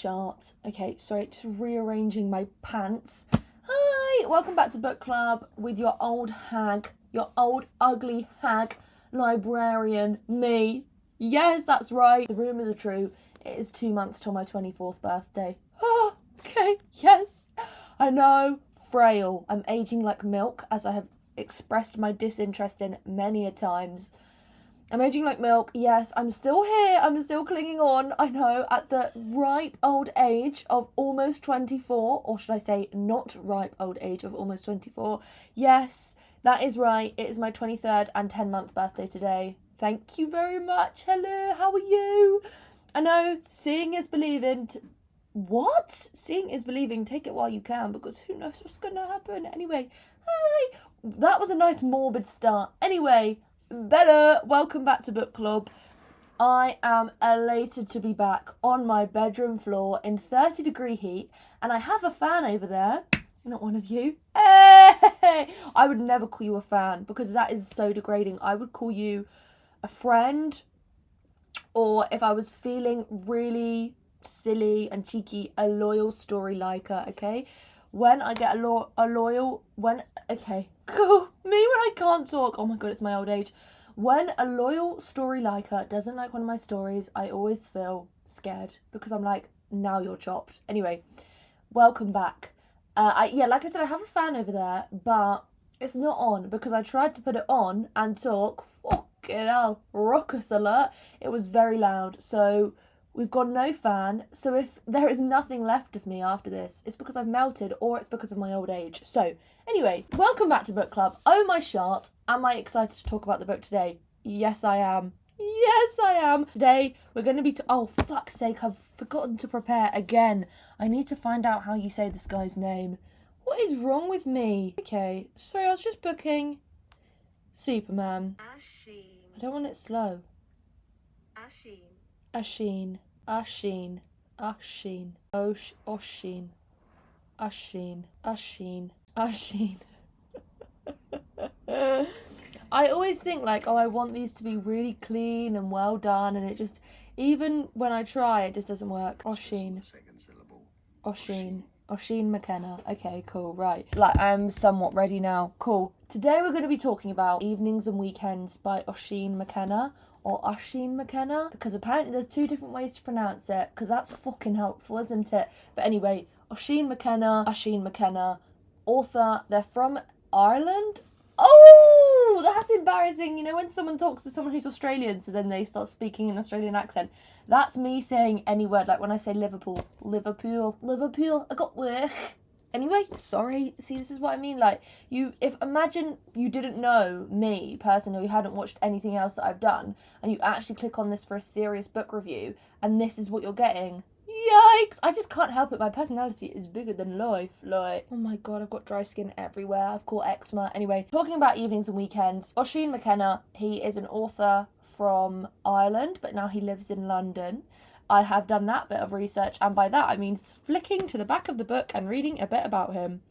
shirt. Okay, sorry, just rearranging my pants. Hi, welcome back to book club with your old hag, your old ugly hag librarian, me. Yes, that's right. The rumours are true. It is 2 months till my 24th birthday. Oh, okay, yes. I know, frail. I'm aging like milk, as I have expressed my disinterest in many a times. I'm aging like milk, yes, I'm still here, I'm still clinging on, I know, at the ripe old age of almost 24, or should I say not ripe old age of almost 24. Yes, that is right, it is my 23rd and 10-month birthday today. Thank you very much, hello, how are you? I know, seeing is believing. What? Seeing is believing, take it while you can, because who knows what's going to happen. Anyway, hi, that was a nice morbid start. Anyway, Bella, welcome back to book club. I am elated to be back on my bedroom floor in 30-degree heat, and I have a fan over there. Not one of you. Hey! I would never call you a fan because that is so degrading. I would call you a friend, or if I was feeling really silly and cheeky, a loyal story liker. Okay, when I get okay, cool. Me when I can't talk. Oh my god, it's my old age. When a loyal story liker doesn't like one of my stories, I always feel scared because I'm like, now you're chopped. Anyway, welcome back. Yeah, like I said, I have a fan over there, but it's not on because I tried to put it on and talk. Fucking hell, ruckus alert. It was very loud, so we've got no fan. So if there is nothing left of me after this, it's because I've melted or it's because of my old age. So anyway, welcome back to book club. Oh my shart, am I excited to talk about the book today? Yes, I am. Yes, I am. Today we're going to be oh fuck's sake, I've forgotten to prepare again. I need to find out how you say this guy's name. What is wrong with me? Okay, sorry, I was just booking Superman. Oisín. I don't want it slow. Oisín. Oisín. I always think like, oh, I want these to be really clean and well done, and it just, even when I try, it just doesn't work. Oisín. Oisín McKenna. Okay, cool, right. Like, I'm somewhat ready now. Cool. Today we're going to be talking about Evenings and Weekends by Oisín McKenna, or Oisín McKenna, because apparently there's 2 different ways to pronounce it, because that's fucking helpful, isn't it? But anyway, Oisín McKenna, author, they're from Ireland? Oh, that's embarrassing. You know when someone talks to someone who's Australian, so then they start speaking an Australian accent? That's me saying any word, like when I say Liverpool, I got work. Anyway, sorry, see, this is what I mean, like, imagine you didn't know me personally, you hadn't watched anything else that I've done, and you actually click on this for a serious book review, and this is what you're getting. Yikes! I just can't help it, my personality is bigger than life, like, oh my god, I've got dry skin everywhere, I've caught eczema. Anyway, talking about Evenings and Weekends, Oisín McKenna, he is an author from Ireland, but now he lives in London. I have done that bit of research, and by that I mean flicking to the back of the book and reading a bit about him.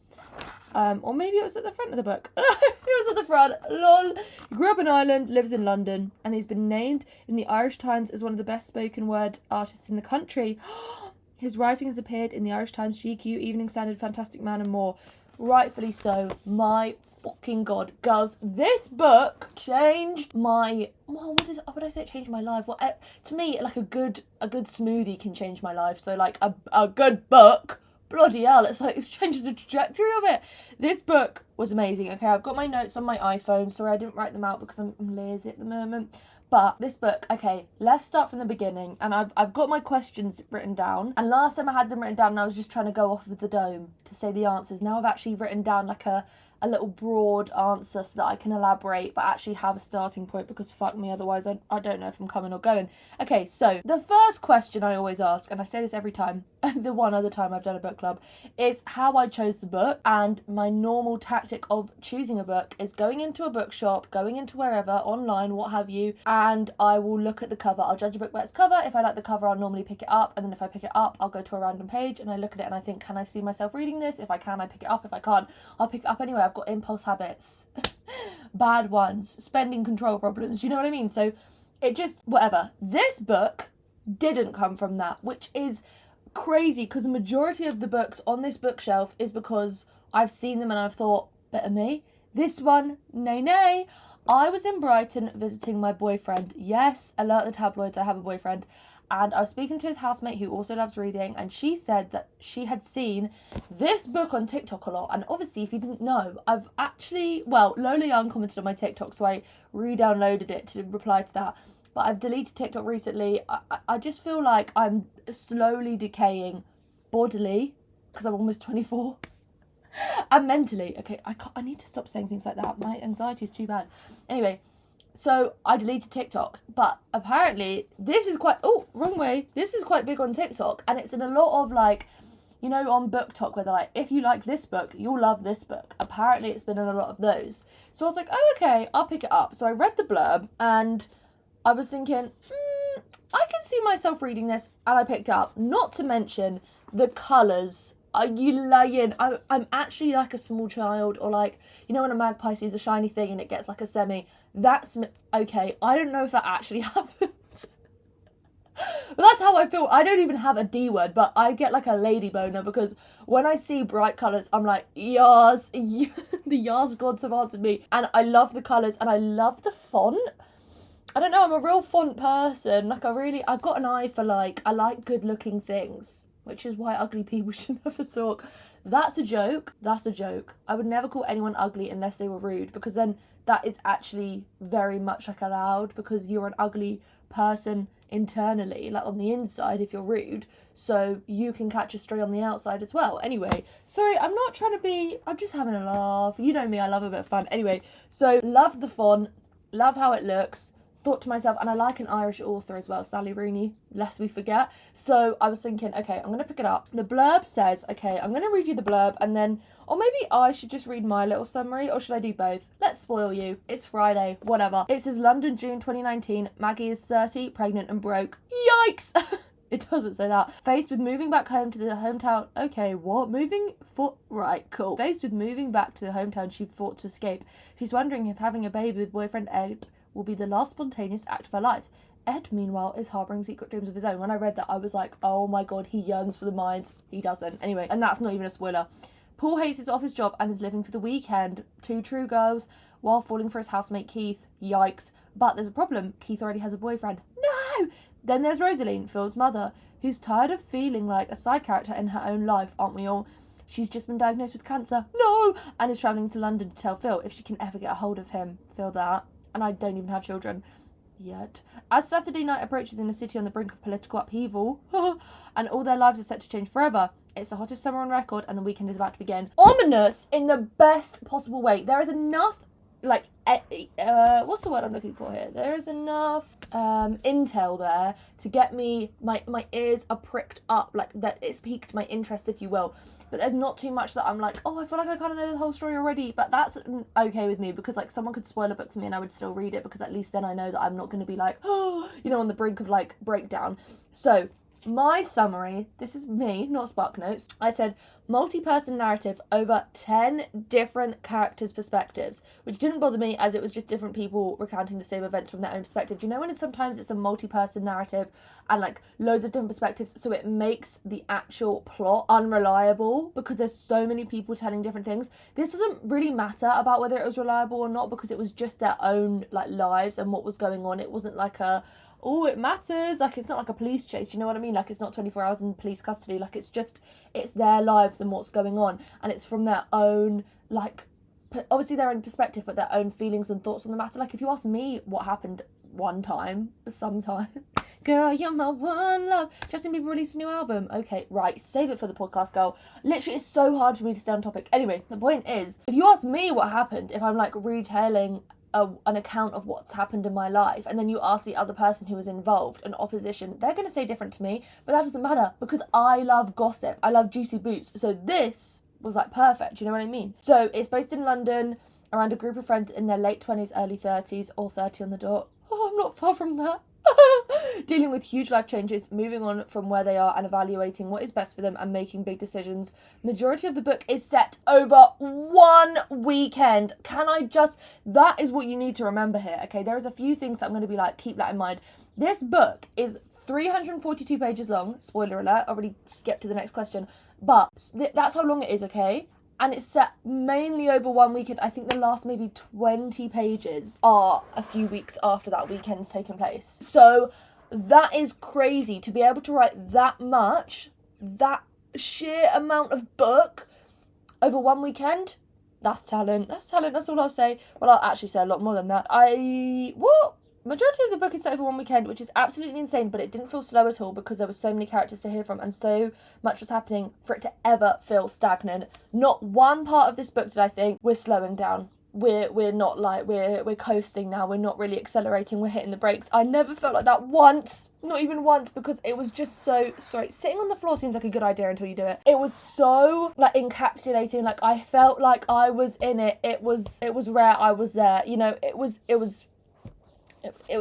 Or maybe it was at the front of the book. It was at the front. Lol. He grew up in Ireland, lives in London, and he's been named in the Irish Times as one of the best spoken word artists in the country. His writing has appeared in the Irish Times, GQ, Evening Standard, Fantastic Man, and more. Rightfully so. My fucking god, girls, this book changed my, well, what would I say? It changed my life. Well, to me, like a good smoothie can change my life. So like a good book, bloody hell, it's like it changes the trajectory of it. This book was amazing. Okay, I've got my notes on my iPhone. Sorry, I didn't write them out because I'm lazy at the moment. But this book, okay, let's start from the beginning. And I've got my questions written down. And last time I had them written down and I was just trying to go off with the dome to say the answers. Now I've actually written down like a little broad answer so that I can elaborate but actually have a starting point, because fuck me, otherwise I don't know if I'm coming or going. Okay, so the first question I always ask, and I say this every time, the one other time I've done a book club, is how I chose the book. And my normal tactic of choosing a book is going into a bookshop, going into wherever, online, what have you, and I will look at the cover. I'll judge a book by its cover. If I like the cover, I'll normally pick it up, and then if I pick it up, I'll go to a random page and I look at it and I think, can I see myself reading this? If I can, I pick it up. If I can't, I'll pick it up anyway. I've got impulse habits. Bad ones. Spending control problems. You know what I mean? So it just, whatever. This book didn't come from that, which is crazy because the majority of the books on this bookshelf is because I've seen them and I've thought, better me. This one, nay. I was in Brighton visiting my boyfriend. Yes, alert the tabloids, I have a boyfriend. And I was speaking to his housemate who also loves reading, and she said that she had seen this book on TikTok a lot. And obviously, if you didn't know, I've actually, Lola Young commented on my TikTok, so I re-downloaded it to reply to that. But I've deleted TikTok recently. I just feel like I'm slowly decaying bodily, because I'm almost 24. And mentally. Okay, I need to stop saying things like that. My anxiety is too bad. Anyway, so I deleted TikTok. But apparently, this is quite... Oh, wrong way. This is quite big on TikTok. And it's in a lot of, like, you know, on Book Talk, where they're like, if you like this book, you'll love this book. Apparently, it's been in a lot of those. So I was like, oh, okay, I'll pick it up. So I read the blurb, and I was thinking, I can see myself reading this, and I picked it up. Not to mention the colours. Are you lying? I'm actually like a small child, or like, you know when a magpie sees a shiny thing and it gets like a semi? That's okay. I don't know if that actually happens. But that's how I feel. I don't even have a D word, but I get like a lady boner because when I see bright colours, I'm like, yas, the yas gods have answered me. And I love the colours and I love the font. I don't know, I'm a real font person. Like I've got an eye for like, I like good looking things. Which is why ugly people should never talk. That's a joke. That's a joke. I would never call anyone ugly unless they were rude, because then that is actually very much like allowed, because you're an ugly person internally, like on the inside if you're rude. So you can catch a stray on the outside as well. Anyway, sorry, I'm not trying to be, I'm just having a laugh. You know me, I love a bit of fun. Anyway, so love the font, love how it looks. Thought to myself, and I like an Irish author as well, Sally Rooney, lest we forget. So I was thinking, okay, I'm going to pick it up. The blurb says, okay, I'm going to read you the blurb and then, or maybe I should just read my little summary, or should I do both? Let's spoil you. It's Friday, whatever. It says London, June 2019. Maggie is 30, pregnant and broke. Yikes! It doesn't say that. Faced with moving back home to the hometown. Okay, what? Right, cool. Faced with moving back to the hometown she fought to escape. She's wondering if having a baby with boyfriend Ed will be the last spontaneous act of her life. Ed, meanwhile, is harbouring secret dreams of his own. When I read that, I was like, oh my god, he yearns for the mines. He doesn't. Anyway, and that's not even a spoiler. Paul hates his office job and is living for the weekend. 2 true girls, while falling for his housemate Keith. Yikes. But there's a problem. Keith already has a boyfriend. No! Then there's Rosaline, Phil's mother, who's tired of feeling like a side character in her own life, aren't we all? She's just been diagnosed with cancer. No! And is travelling to London to tell Phil if she can ever get a hold of him. Phil that. And I don't even have children yet. As Saturday night approaches in a city on the brink of political upheaval, and all their lives are set to change forever, it's the hottest summer on record and the weekend is about to begin. Ominous in the best possible way. There is enough, like, what's the word I'm looking for here? There is enough intel there to get me, my ears are pricked up, like that it's piqued my interest, if you will. But there's not too much that I'm like, oh, I feel like I kind of know the whole story already. But that's okay with me, because like someone could spoil a book for me and I would still read it, because at least then I know that I'm not going to be like, oh, you know, on the brink of like breakdown. So my summary, this is me, not Spark Notes. I said multi-person narrative over 10 different characters' perspectives, which didn't bother me as it was just different people recounting the same events from their own perspective. Do you know when sometimes it's a multi-person narrative and like loads of different perspectives, so it makes the actual plot unreliable because there's so many people telling different things? This doesn't really matter about whether it was reliable or not, because it was just their own like lives and what was going on. It wasn't like a, oh, it matters, like it's not like a police chase, you know what I mean? Like it's not 24 hours in police custody, like it's their lives and what's going on, and it's from their own, like, obviously their own perspective, but their own feelings and thoughts on the matter. Like if you ask me what happened sometime, girl, you're my one love, Justin Bieber released a new album. Okay, right, save it for the podcast, girl. Literally, it's so hard for me to stay on topic. Anyway, the point is, if you ask me what happened, if I'm like retelling an account of what's happened in my life, and then you ask the other person who was involved, an opposition, they're going to say different to me, but that doesn't matter, because I love gossip, I love juicy boots, so this was like perfect, you know what I mean? So it's based in London, around a group of friends in their late 20s, early 30s, or 30 on the dot. Oh, I'm not far from that. Dealing with huge life changes, moving on from where they are and evaluating what is best for them and making big decisions. Majority of the book is set over 1 weekend. That is what you need to remember here, okay? There is a few things that I'm going to be like, keep that in mind. This book is 342 pages long. Spoiler alert, I'll already skip to the next question. But that's how long it is, okay? And it's set mainly over one weekend. I think the last maybe 20 pages are a few weeks after that weekend's taken place. So that is crazy to be able to write that much, that sheer amount of book over one weekend. That's talent. That's talent. That's all I'll say. Well, I'll actually say a lot more than that. Majority of the book is set over one weekend, which is absolutely insane, but it didn't feel slow at all because there were so many characters to hear from and so much was happening for it to ever feel stagnant. Not one part of this book did I think we're slowing down. We're not like we're coasting now. We're not really accelerating. We're hitting the brakes. I never felt like that once, not even once, because it was just so sorry. Sitting on the floor seems like a good idea until you do it. It was so like encapsulating. Like I felt like I was in it. It was rare. I was there. You know, it was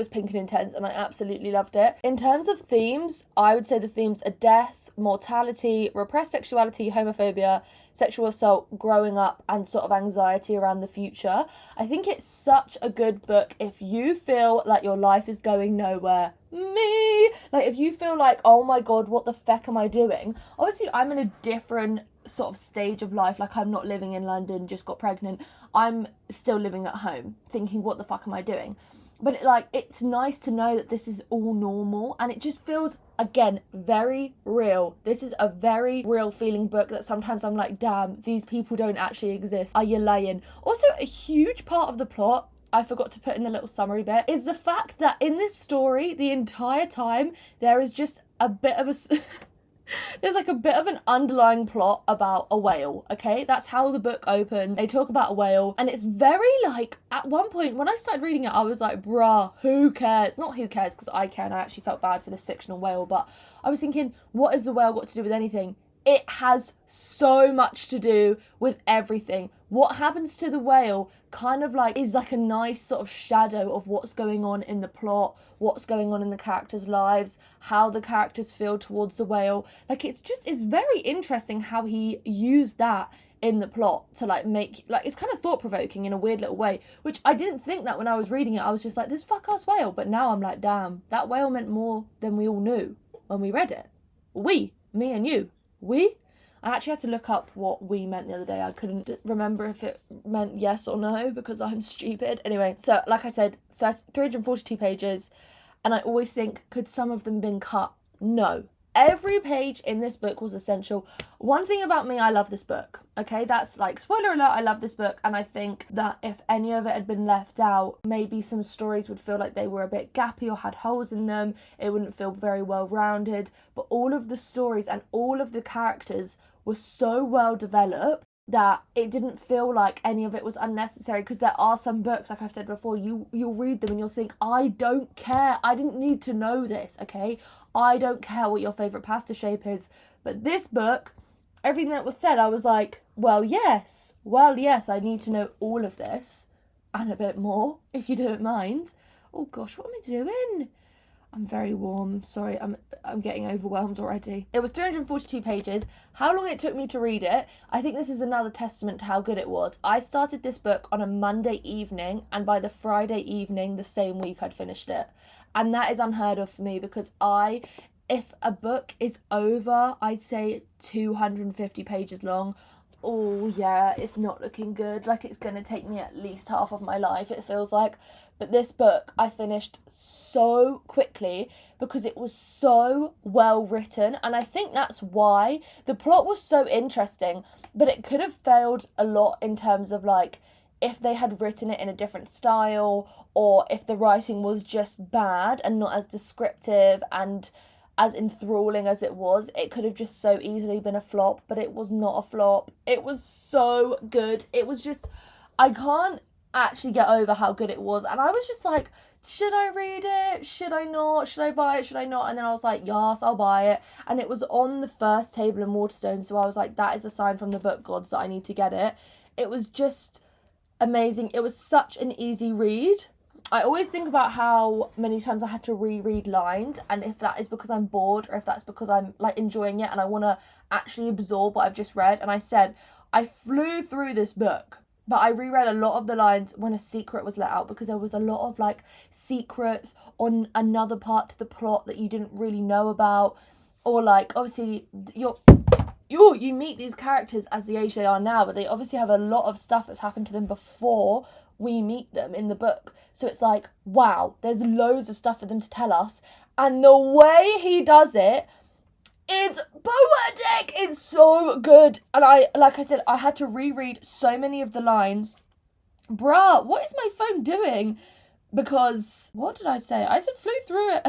pink and intense, and I absolutely loved it. In terms of themes, I would say the themes are death, mortality, repressed sexuality, homophobia, sexual assault, growing up, and sort of anxiety around the future. I think it's such a good book if you feel like your life is going nowhere. Me! Like, if you feel like, oh my god, what the feck am I doing? Obviously, I'm in a different sort of stage of life. Like, I'm not living in London, just got pregnant. I'm still living at home, thinking, what the fuck am I doing? But it's nice to know that this is all normal, and it just feels, again, very real. This is a very real feeling book that sometimes I'm like, damn, these people don't actually exist. Are you lying? Also, a huge part of the plot I forgot to put in the little summary bit is the fact that in this story, the entire time, there is just a bit of a... There's like a bit of an underlying plot about a whale, okay? That's how the book opens. They talk about a whale, and it's very like, at one point when I started reading it, I was like, bruh, who cares? Not who cares, because I care, and I actually felt bad for this fictional whale, but I was thinking, what has the whale got to do with anything? It has so much to do with everything. What happens to the whale kind of like is like a nice sort of shadow of what's going on in the plot, what's going on in the characters' lives, how the characters feel towards the whale. Like, it's very interesting how he used that in the plot to like make, like, it's kind of thought-provoking in a weird little way, which I didn't think that when I was reading it. I was just like, this fuck-ass whale. But now I'm like, damn, that whale meant more than we all knew when we read it. Me and you. I actually had to look up what we meant the other day. I couldn't remember if it meant yes or no because I'm stupid. Anyway, so like I said, 342 pages, and I always think, could some of them been cut? No. Every page in this book was essential. One thing about me, I love this book. Okay, that's like, spoiler alert, I love this book, and I think that if any of it had been left out, maybe some stories would feel like they were a bit gappy or had holes in them. It wouldn't feel very well rounded. But all of the stories and all of the characters were so well developed that it didn't feel like any of it was unnecessary, because there are some books, like I've said before, you'll read them and you'll think, I don't care, I didn't need to know this, okay? I don't care what your favourite pasta shape is. But this book, everything that was said, I was like, well, yes, I need to know all of this and a bit more, if you don't mind. Oh gosh, what am I doing? I'm very warm. Sorry, I'm getting overwhelmed already. It was 342 pages. How long it took me to read it, I think this is another testament to how good it was. I started this book on a Monday evening, and by the Friday evening the same week I'd finished it. And that is unheard of for me, because if a book is over, I'd say 250 pages long, oh yeah, it's not looking good. Like, it's going to take me at least half of my life, it feels like. But this book I finished so quickly because it was so well written, and I think that's why the plot was so interesting, but it could have failed a lot in terms of like if they had written it in a different style, or if the writing was just bad and not as descriptive and as enthralling as it was. It could have just so easily been a flop, but it was not a flop. It was so good. It was just, I can't actually get over how good it was. And I was just like, should I read it? Should I not? Should I buy it? Should I not? And then I was like, yes, I'll buy it. And it was on the first table in Waterstone, so I was like, that is a sign from the book gods that I need to get it. It was just amazing. It was such an easy read. I always think about how many times I had to reread lines, and if that is because I'm bored or if that's because I'm like enjoying it and I want to actually absorb what I've just read. And I said, I flew through this book. But I reread a lot of the lines when a secret was let out, because there was a lot of like secrets on another part to the plot that you didn't really know about, or like obviously you meet these characters as the age they are now, but they obviously have a lot of stuff that's happened to them before we meet them in the book. So it's like, wow, there's loads of stuff for them to tell us, and the way he does it is poetic. It's so good. And like I said, I had to reread so many of the lines. Bruh, what is my phone doing? Because, what did I say? I said flew through it.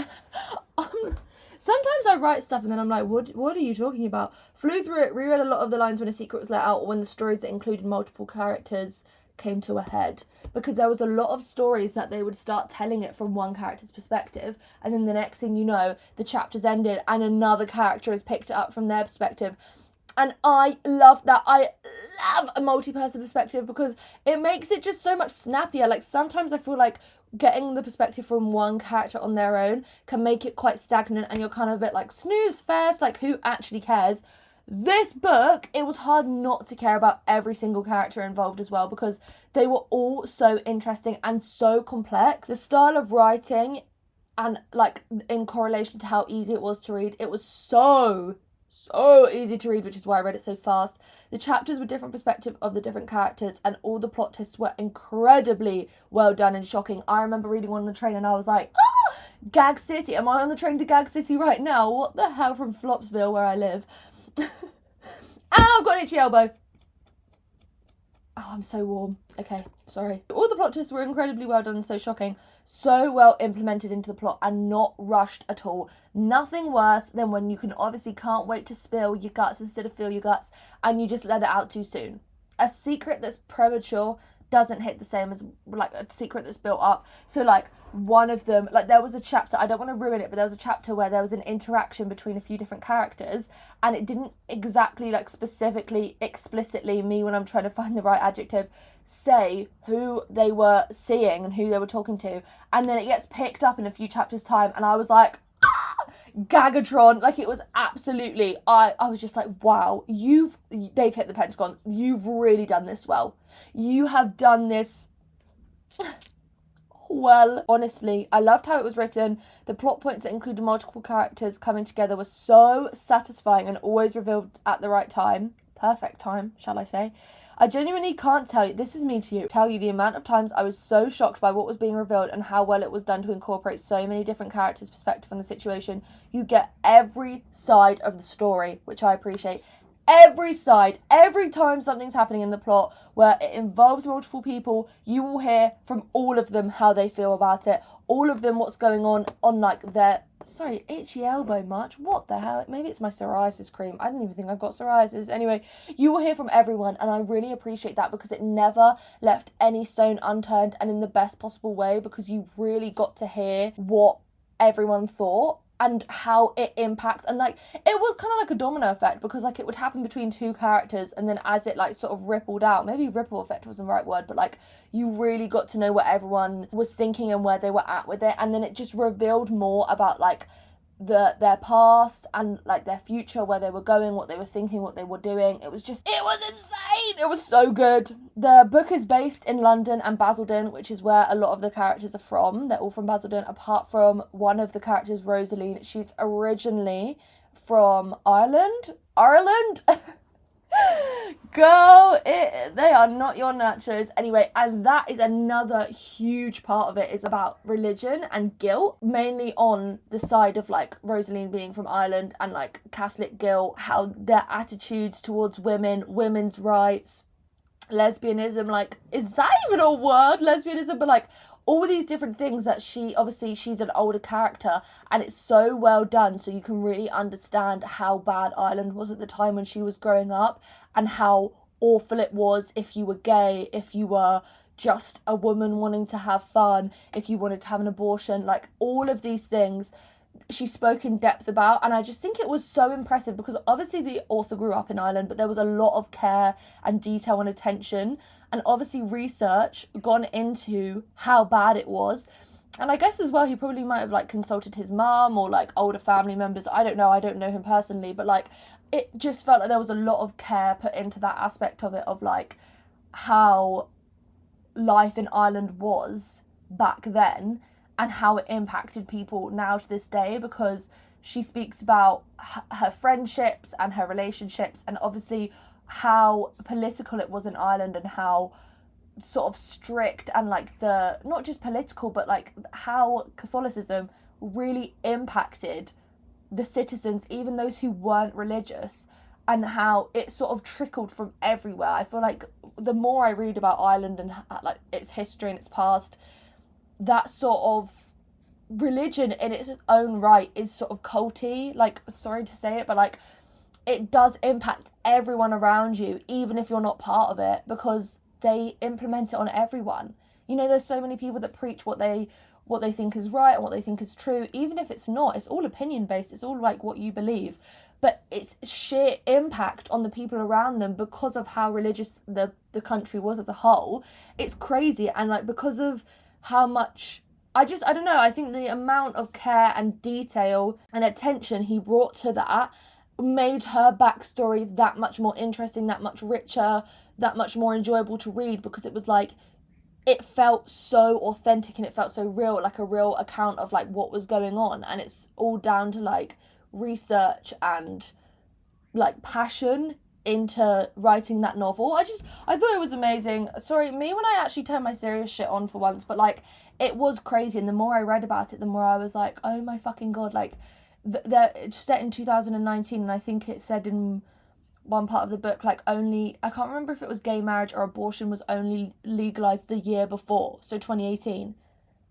Sometimes I write stuff and then I'm like, what are you talking about? Flew through it, reread a lot of the lines when a secret was let out, or when the stories that included multiple characters came to a head, because there was a lot of stories that they would start telling it from one character's perspective, and then the next thing you know, the chapter's ended and another character has picked it up from their perspective. And I love that. I love a multi-person perspective because it makes it just so much snappier. Like, sometimes I feel like getting the perspective from one character on their own can make it quite stagnant, and you're kind of a bit like, snooze fest, like, who actually cares? This book, it was hard not to care about every single character involved as well, because they were all so interesting and so complex. The style of writing, and like in correlation to how easy it was to read, it was so easy to read, which is why I read it so fast. The chapters were different perspective of the different characters, and all the plot twists were incredibly well done and shocking. I remember reading one on the train and I was like, ah, Gag City, am I on the train to Gag City right now? What the hell, from Flopsville, where I live? Ow, I've got an itchy elbow. Oh, I'm so warm. Okay, sorry. All the plot twists were incredibly well done and so shocking. So well implemented into the plot and not rushed at all. Nothing worse than when you can obviously can't wait to spill your guts instead of feel your guts, and you just let it out too soon. A secret that's premature doesn't hit the same as like a secret that's built up. So like one of them, like there was a chapter, I don't want to ruin it, but there was a chapter where there was an interaction between a few different characters, and it didn't exactly like specifically, explicitly, me when I'm trying to find the right adjective, say who they were seeing and who they were talking to, and then it gets picked up in a few chapters time, and I was like, Gagatron. Like, it was absolutely, I was just like, wow, they've hit the Pentagon. You've really done this well. You have done this well. Honestly, I loved how it was written. The plot points that included multiple characters coming together were so satisfying and always revealed at the right time. Perfect time, shall I say. I genuinely can't tell you, this is me to you, tell you the amount of times I was so shocked by what was being revealed and how well it was done to incorporate so many different characters' perspective on the situation. You get every side of the story, which I appreciate. Every side, every time something's happening in the plot where it involves multiple people, you will hear from all of them how they feel about it. All of them what's going on like their... Sorry, itchy elbow much? What the hell? Maybe it's my psoriasis cream. I don't even think I've got psoriasis. Anyway, you will hear from everyone, and I really appreciate that because it never left any stone unturned, and in the best possible way, because you really got to hear what everyone thought and how it impacts. And like, it was kind of like a domino effect, because like it would happen between two characters, and then as it like sort of rippled out, maybe ripple effect wasn't the right word, but like you really got to know what everyone was thinking and where they were at with it, and then it just revealed more about like their past and like their future, where they were going, what they were thinking, what they were doing. It was insane. It was so good. The book is based in London and Basildon, which is where a lot of the characters are from. They're all from Basildon, apart from one of the characters, Rosaline. She's originally from Ireland. Girl, they are not your nachos. Anyway, and that is another huge part of it, is about religion and guilt, mainly on the side of like Rosaline being from Ireland and like Catholic guilt, how their attitudes towards women, women's rights, lesbianism, like, is that even a word, lesbianism? But like all these different things that she's an older character, and it's so well done, so you can really understand how bad Ireland was at the time when she was growing up, and how awful it was if you were gay, if you were just a woman wanting to have fun, if you wanted to have an abortion, like all of these things she spoke in depth about. And I just think it was so impressive, because obviously the author grew up in Ireland, but there was a lot of care and detail and attention, and obviously research gone into how bad it was. And I guess as well, he probably might have like consulted his mum or like older family members. I don't know him personally, but like it just felt like there was a lot of care put into that aspect of it, of like how life in Ireland was back then and how it impacted people now to this day, because she speaks about her friendships and her relationships, and obviously how political it was in Ireland, and how sort of strict, and like the, not just political, but like how Catholicism really impacted the citizens, even those who weren't religious, and how it sort of trickled from everywhere. I feel like the more I read about Ireland and like its history and its past, that sort of religion in its own right is sort of culty, like, sorry to say it, but like it does impact everyone around you, even if you're not part of it, because they implement it on everyone. You know, there's so many people that preach what they think is right and what they think is true, even if it's not. It's all opinion based, it's all like what you believe, but it's sheer impact on the people around them because of how religious the country was as a whole. It's crazy. And like, because of how much, I don't know, I think the amount of care and detail and attention he brought to that made her backstory that much more interesting, that much richer, that much more enjoyable to read, because it was like, it felt so authentic and it felt so real, like a real account of like what was going on. And it's all down to like research and like passion into writing that novel. I thought it was amazing. Sorry, me when I actually turned my serious shit on for once, but like it was crazy. And the more I read about it, the more I was like, oh my fucking god, like it's set in 2019, and I think it said in one part of the book, like, only, I can't remember if it was gay marriage or abortion was only legalized the year before, so 2018.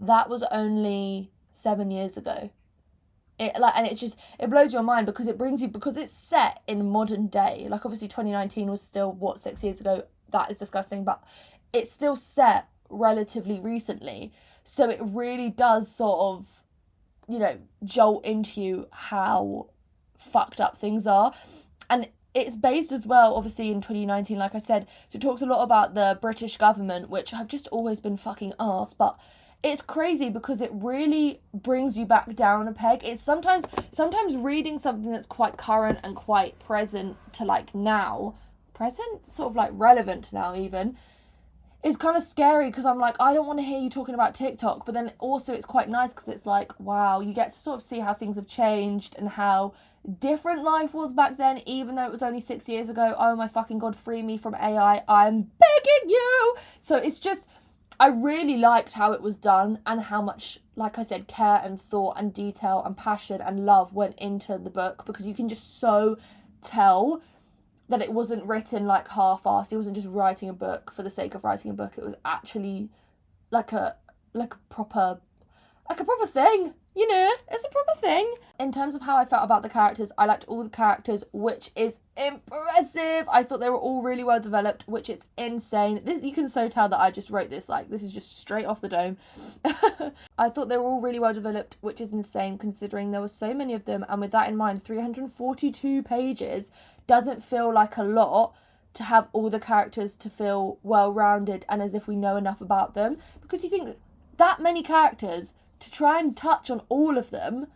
That was only 7 years ago. It like, and it blows your mind, because it brings you, because it's set in modern day. Like, obviously 2019 was still 6 years ago. That is disgusting, but it's still set relatively recently, so it really does sort of, you know, jolt into you how fucked up things are. And it's based as well, obviously, in 2019, like I said. So it talks a lot about the British government, which have just always been fucking arse. But it's crazy because it really brings you back down a peg. It's sometimes reading something that's quite current and quite present to like now, present, sort of like relevant to now even, is kind of scary, because I'm like, I don't want to hear you talking about TikTok. But then also it's quite nice because it's like, wow, you get to sort of see how things have changed and how different life was back then, even though it was only 6 years ago. Oh my fucking god, free me from AI, I'm begging you. So it's just, I really liked how it was done, and how much, like I said, care and thought and detail and passion and love went into the book, because you can just so tell that it wasn't written like half-assed. He wasn't just writing a book for the sake of writing a book. It was actually like a proper thing. You know, it's a proper thing. In terms of how I felt about the characters, I liked all the characters, which is impressive. I thought they were all really well developed, which is insane. This, you can so tell that I just wrote this, like, this is just straight off the dome. I thought they were all really well developed, which is insane considering there were so many of them. And with that in mind, 342 pages doesn't feel like a lot to have all the characters to feel well-rounded and as if we know enough about them. Because you think that many characters, to try and touch on all of them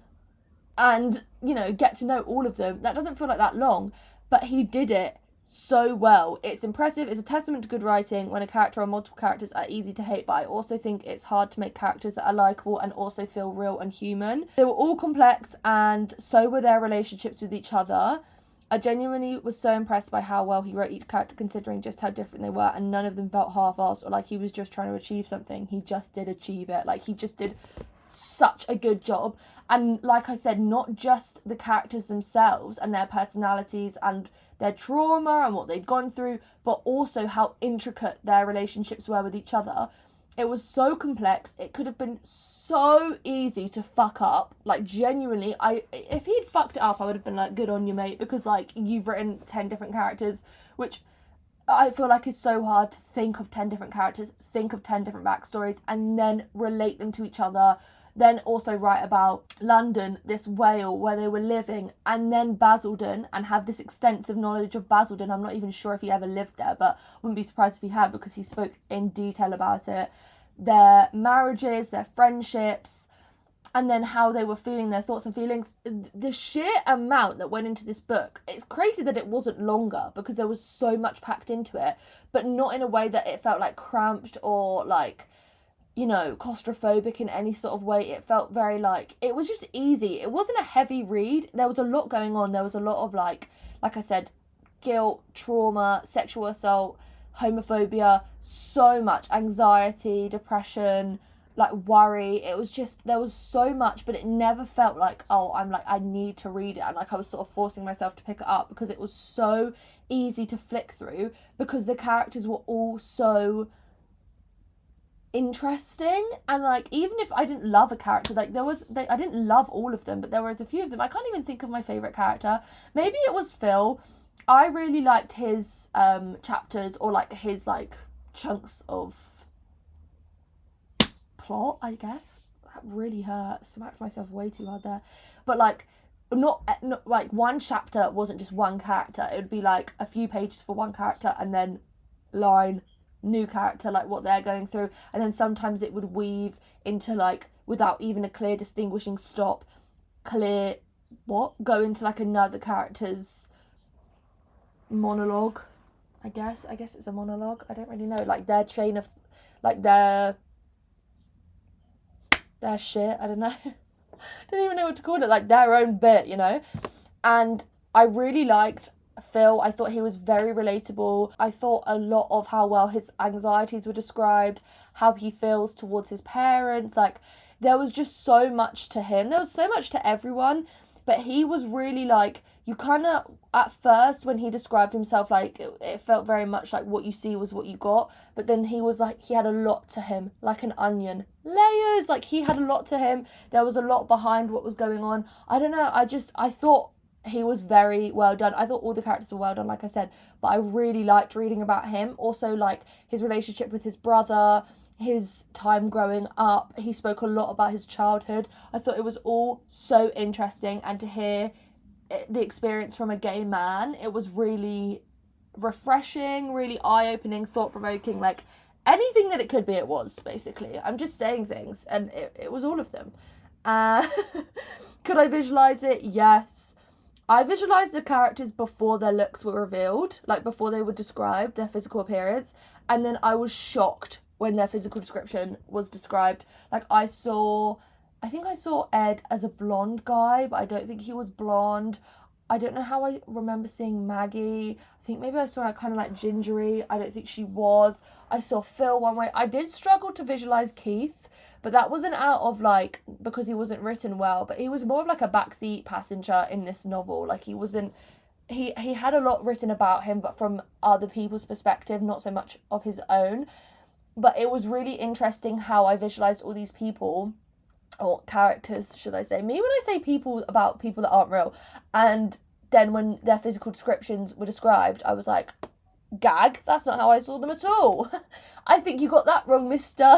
and, you know, get to know all of them, that doesn't feel like that long, but he did it so well. It's impressive. It's a testament to good writing when a character or multiple characters are easy to hate, but I also think it's hard to make characters that are likeable and also feel real and human. They were all complex, and so were their relationships with each other. I genuinely was so impressed by how well he wrote each character, considering just how different they were, and none of them felt half-assed or like he was just trying to achieve something. He just did achieve it. Like, he just did such a good job. And like I said, not just the characters themselves and their personalities and their trauma and what they'd gone through, but also how intricate their relationships were with each other. It was so complex. It could have been so easy to fuck up. Like, genuinely, if he'd fucked it up, I would have been like, good on you, mate, because like, you've written 10 different characters, which I feel like is so hard to think of 10 different characters, think of 10 different backstories, and then relate them to each other. Then also write about London, this Wales where they were living, and then Basildon, and have this extensive knowledge of Basildon. I'm not even sure if he ever lived there, but wouldn't be surprised if he had, because he spoke in detail about it. Their marriages, their friendships, and then how they were feeling, their thoughts and feelings. The sheer amount that went into this book, it's crazy that it wasn't longer because there was so much packed into it, but not in a way that it felt like cramped or like, you know, claustrophobic in any sort of way. It felt very like, it was just easy. It wasn't a heavy read. There was a lot going on. There was a lot of like I said, guilt, trauma, sexual assault, homophobia, so much anxiety, depression, like worry. It was just, there was so much, but it never felt like, oh, I'm like, I need to read it, and like I was sort of forcing myself to pick it up, because it was so easy to flick through, because the characters were all so interesting. And like, even if I didn't love a character, like I didn't love all of them, but there was a few of them. I can't even think of my favorite character. Maybe it was Phil. I really liked his chapters, or like his like chunks of plot, I guess. That really hurt. Smacked myself way too hard there. But like, not like one chapter wasn't just one character. It would be like a few pages for one character, and then line, new character, like what they're going through. And then sometimes it would weave into like, without even a clear distinguishing stop, go into like another character's monologue. I guess it's a monologue. I don't really know. Like their chain of, like their shit. I don't know. I don't even know what to call it. Like their own bit, you know. And I really liked Phil. I thought he was very relatable. I thought a lot of how well his anxieties were described, how he feels towards his parents. Like there was just so much to him. There was so much to everyone. But he was really like, you kind of, at first when he described himself, like it felt very much like what you see was what you got. But then he was like, he had a lot to him, like an onion. Layers, like he had a lot to him. There was a lot behind what was going on. I don't know, I thought he was very well done. I thought all the characters were well done, like I said. But I really liked reading about him. Also, like his relationship with his brother, his time growing up. He spoke a lot about his childhood. I thought it was all so interesting, and to hear the experience from a gay man, it was really refreshing, really eye-opening, thought-provoking. Like anything that it could be, it was, basically. I'm just saying things, and it was all of them. Could I visualize it? Yes. I visualized the characters before their looks were revealed, like before they were described, their physical appearance, and then I was shocked when their physical description was described. Like I think I saw Ed as a blonde guy, but I don't think he was blonde. I don't know how I remember seeing Maggie. I think maybe I saw her kind of like gingery. I don't think she was. I saw Phil one way. I did struggle to visualize Keith, but that wasn't out of like, because he wasn't written well, but he was more of like a backseat passenger in this novel. Like he wasn't, he had a lot written about him, but from other people's perspective, not so much of his own. But it was really interesting how I visualized all these people, or characters, should I say. Me, when I say people, about people that aren't real. And then when their physical descriptions were described, I was like, gag, that's not how I saw them at all. I think you got that wrong, mister.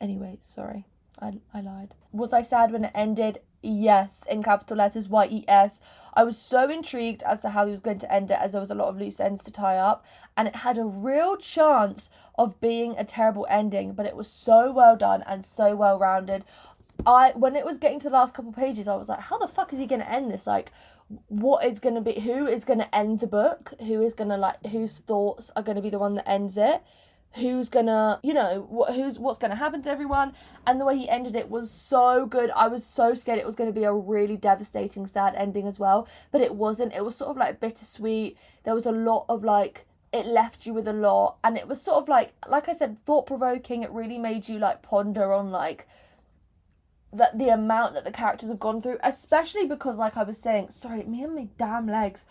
Anyway, sorry, I lied. Was I sad when it ended? Yes, in capital letters, YES. I was so intrigued as to how he was going to end it, as there was a lot of loose ends to tie up, and it had a real chance of being a terrible ending, but it was so well done and so well rounded. When it was getting to the last couple of pages, I was like, how the fuck is he going to end this? Like, what is going to be, who is going to end the book? Who is going to, like, whose thoughts are going to be the one that ends it? Who's gonna, you know, what's gonna happen to everyone? And the way he ended it was so good. I was so scared it was gonna be a really devastating, sad ending as well, but it wasn't. It was sort of like bittersweet. There was a lot of like, it left you with a lot, and it was sort of like I said, thought-provoking. It really made you like ponder on like that, the amount that the characters have gone through, especially because, like I was saying, sorry, me and my damn legs,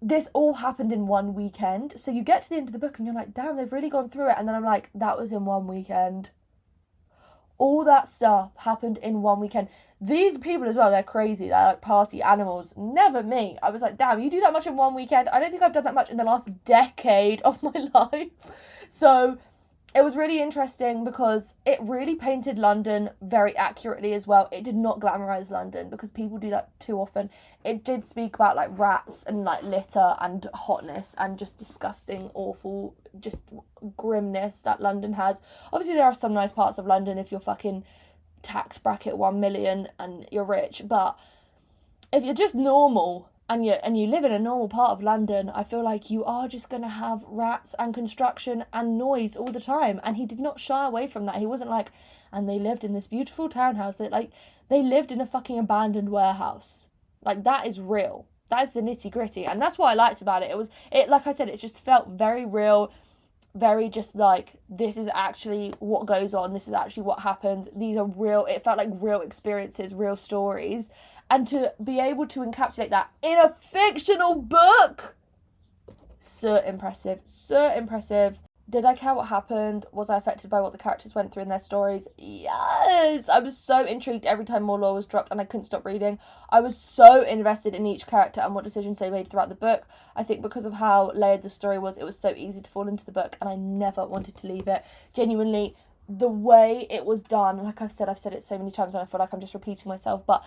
this all happened in one weekend. So you get to the end of the book and you're like, damn, they've really gone through it. And then I'm like, that was in one weekend. All that stuff happened in one weekend. These people as well, they're crazy. They're like party animals. Never me. I was like, damn, you do that much in one weekend? I don't think I've done that much in the last decade of my life. So it was really interesting because it really painted London very accurately as well. It did not glamorise London, because people do that too often. It did speak about like rats and like litter and hotness and just disgusting, awful, just grimness that London has. Obviously there are some nice parts of London if you're fucking tax bracket 1 million and you're rich. But if you're just normal and you live in a normal part of London, I feel like you are just going to have rats and construction and noise all the time. And he did not shy away from that. He wasn't like, and they lived in this beautiful townhouse. They lived in a fucking abandoned warehouse. Like, that is real. That is the nitty gritty. And that's what I liked about it. Like I said, it just felt very real, very just like, this is actually what goes on. This is actually what happened. These are real. It felt like real experiences, real stories. And to be able to encapsulate that in a fictional book, so impressive. So impressive. Did I care what happened? Was I affected by what the characters went through in their stories? Yes! I was so intrigued every time more lore was dropped and I couldn't stop reading. I was so invested in each character and what decisions they made throughout the book. I think because of how layered the story was, it was so easy to fall into the book and I never wanted to leave it. Genuinely, the way it was done, like I've said it so many times and I feel like I'm just repeating myself, but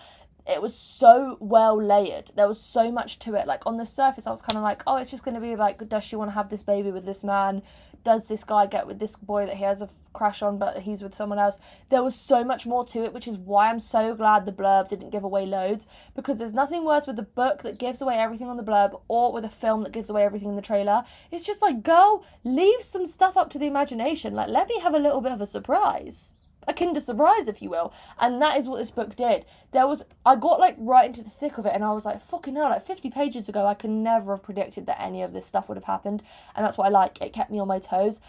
it was so well layered. There was so much to it. Like, on the surface, I was kind of like, oh, it's just going to be like, does she want to have this baby with this man? Does this guy get with this boy that he has a crush on, but he's with someone else? There was so much more to it, which is why I'm so glad the blurb didn't give away loads, because there's nothing worse with a book that gives away everything on the blurb or with a film that gives away everything in the trailer. It's just like, girl, leave some stuff up to the imagination. Like, let me have a little bit of a surprise. A Kinder Surprise, if you will. And that is what this book did. I got like right into the thick of it and I was like, fucking hell, like 50 pages ago, I could never have predicted that any of this stuff would have happened. And that's what I like. It kept me on my toes.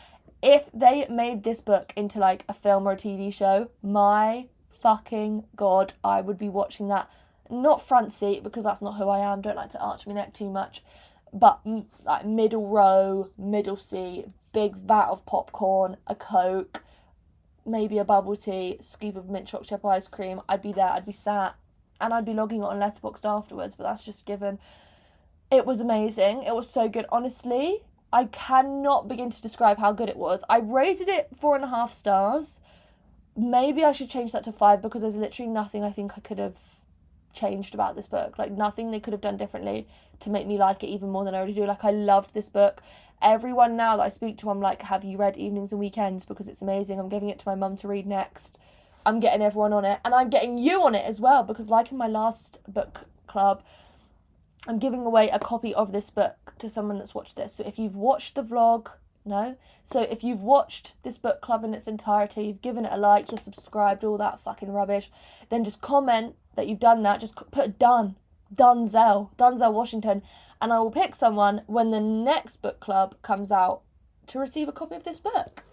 If they made this book into like a film or a TV show, my fucking God, I would be watching that. Not front seat, because that's not who I am. Don't like to arch my neck too much. But like middle row, middle seat, big vat of popcorn, a Coke, maybe a bubble tea, scoop of mint chocolate chip ice cream. I'd be there, I'd be sat, and I'd be logging it on Letterboxd afterwards, but that's just given. It was amazing. It was so good. Honestly, I cannot begin to describe how good it was. I rated it 4.5 stars. Maybe I should change that to 5, because there's literally nothing I think I could have changed about this book. Like, nothing they could have done differently to make me like it even more than I already do. Like, I loved this book. Everyone now that I speak to, I'm like, have you read Evenings and Weekends? Because it's amazing. I'm giving it to my mum to read next. I'm getting everyone on it. And I'm getting you on it as well. Because like in my last book club, I'm giving away a copy of this book to someone that's watched this. So if you've watched the vlog, no. So if you've watched this book club in its entirety, you've given it a like, you're subscribed, all that fucking rubbish, then just comment that you've done that. Just put done. Dunzel Washington, and I will pick someone when the next book club comes out to receive a copy of this book.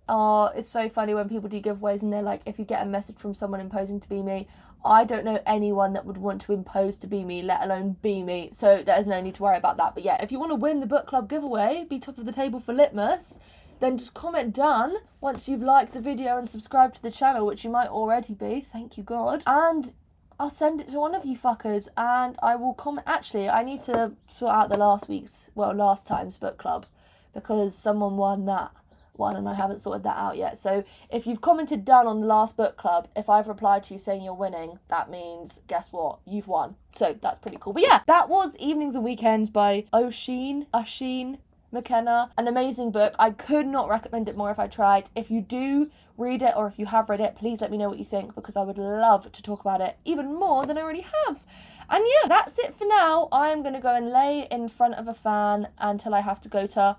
Oh, it's so funny when people do giveaways and they're like, if you get a message from someone imposing to be me. I don't know anyone that would want to impose to be me, let alone be me, so there's no need to worry about that. But yeah, if you want to win the book club giveaway, be top of the table for litmus, then just comment done once you've liked the video and subscribed to the channel, which you might already be, thank you God, and I'll send it to one of you fuckers and I will comment. Actually, I need to sort out the last time's book club, because someone won that one and I haven't sorted that out yet. So if you've commented done on the last book club, if I've replied to you saying you're winning, that means, guess what? You've won. So that's pretty cool. But yeah, that was Evenings and Weekends by Oisín McKenna. An amazing book. I could not recommend it more if I tried. If you do read it, or if you have read it, please let me know what you think, because I would love to talk about it even more than I already have. And yeah, that's it for now. I'm going to go and lay in front of a fan until I have to go to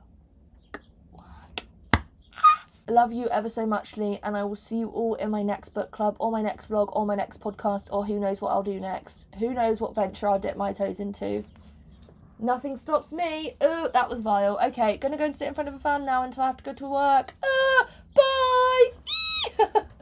work. Love you ever so muchly, and I will see you all in my next book club, or my next vlog, or my next podcast, or who knows what I'll do next. Who knows what venture I'll dip my toes into. Nothing stops me. Oh, that was vile. Okay, gonna go and sit in front of a fan now until I have to go to work. Bye!